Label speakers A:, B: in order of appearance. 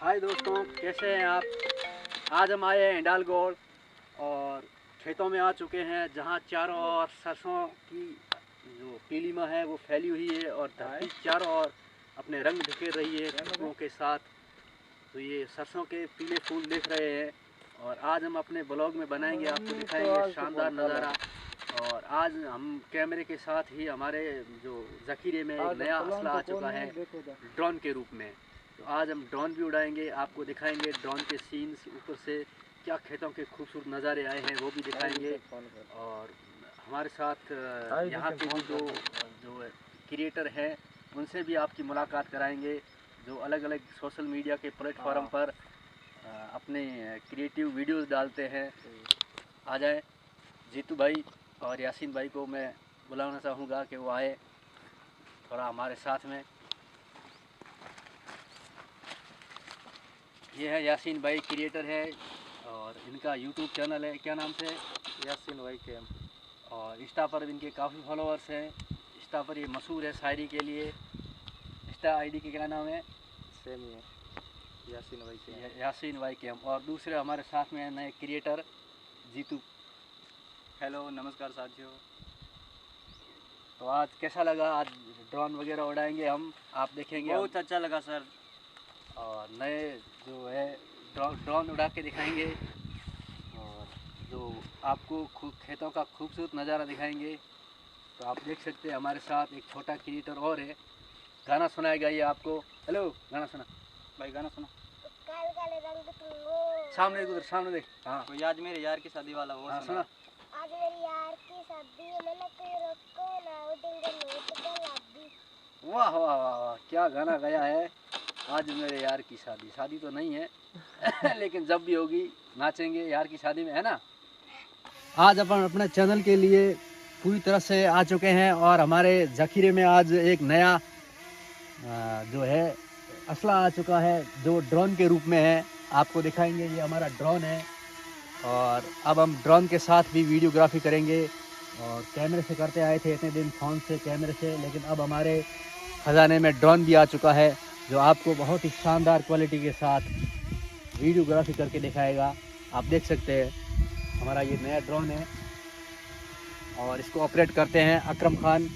A: हाय दोस्तों, कैसे हैं आप। आज हम आए हैं हिंडालगोड़ और खेतों में आ चुके हैं, जहां चारों ओर सरसों की जो पीलीमा है वो फैली हुई है और धरती चारों ओर अपने रंग बिखेर रही है खुशबुओं के साथ। तो ये सरसों के पीले फूल देख रहे हैं और आज हम अपने ब्लॉग में बनाएंगे, आपको दिखाएंगे शानदार नज़ारा। और आज हम कैमरे के साथ ही हमारे जो ज़ख़ीरे में एक नया असला आ चुका है ड्रोन के रूप में। तो आज हम ड्रोन भी उड़ाएंगे, आपको दिखाएंगे ड्रोन के सीन्स, ऊपर से क्या खेतों के खूबसूरत नज़ारे आए हैं वो भी दिखाएंगे। और हमारे साथ यहाँ के भी जो क्रिएटर हैं उनसे भी आपकी मुलाकात कराएंगे, जो अलग अलग सोशल मीडिया के प्लेटफॉर्म पर अपने क्रिएटिव वीडियोस डालते हैं। आ जाए, जीतू भाई और यासीन भाई को मैं बुलाना चाहूँगा कि वो आए थोड़ा हमारे साथ में। ये है यासीन भाई, क्रिएटर है और इनका यूट्यूब चैनल है, क्या नाम से?
B: यासीन भाई के।
A: और इंस्टा पर भी इनके काफ़ी फॉलोअर्स हैं। इंस्टा पर ये मशहूर है शायरी के लिए। इंस्टा आईडी के क्या नाम है?
B: सेम ही है, यासीन भाई के।
A: यासीन भाई के। और दूसरे हमारे साथ में नए क्रिएटर जीतू।
B: हेलो, नमस्कार साथियों।
A: तो आज कैसा लगा? आज ड्रोन वगैरह उड़ाएंगे हम, आप देखेंगे।
B: बहुत अच्छा लगा सर।
A: और नए जो है ड्रोन उड़ा के दिखाएंगे और जो आपको खेतों का खूबसूरत नज़ारा दिखाएंगे। तो आप देख सकते हैं हमारे साथ एक छोटा क्रिएटर और है, गाना सुनाएगा ये आपको। हेलो, गाना सुना
B: भाई, गाना सुना।
A: सामने देख, उधर सामने देख। हाँ,
B: कोई आज मेरे यार की शादी वाला वो
A: सुना।
C: आज मेरी यार की शादी है, मैंने कोई रोको ना, उड़ेंगे नोट गुलाबी।
A: वाह वाह वाह वाह, क्या गाना गाया है। आज मेरे यार की शादी, शादी तो नहीं है लेकिन जब भी होगी नाचेंगे यार की शादी में, है ना। आज अपन अपने चैनल के लिए पूरी तरह से आ चुके हैं और हमारे ज़ख़ीरे में आज एक नया जो है असला आ चुका है जो ड्रोन के रूप में है। आपको दिखाएंगे, ये हमारा ड्रोन है और अब हम ड्रोन के साथ भी वीडियोग्राफी करेंगे। और कैमरे से करते आए थे इतने दिन, फ़ोन से कैमरे से, लेकिन अब हमारे ख़जाने में ड्रोन भी आ चुका है जो आपको बहुत ही शानदार क्वालिटी के साथ वीडियोग्राफी करके दिखाएगा। आप देख सकते हैं हमारा ये नया ड्रोन है और इसको ऑपरेट करते हैं अकरम खान।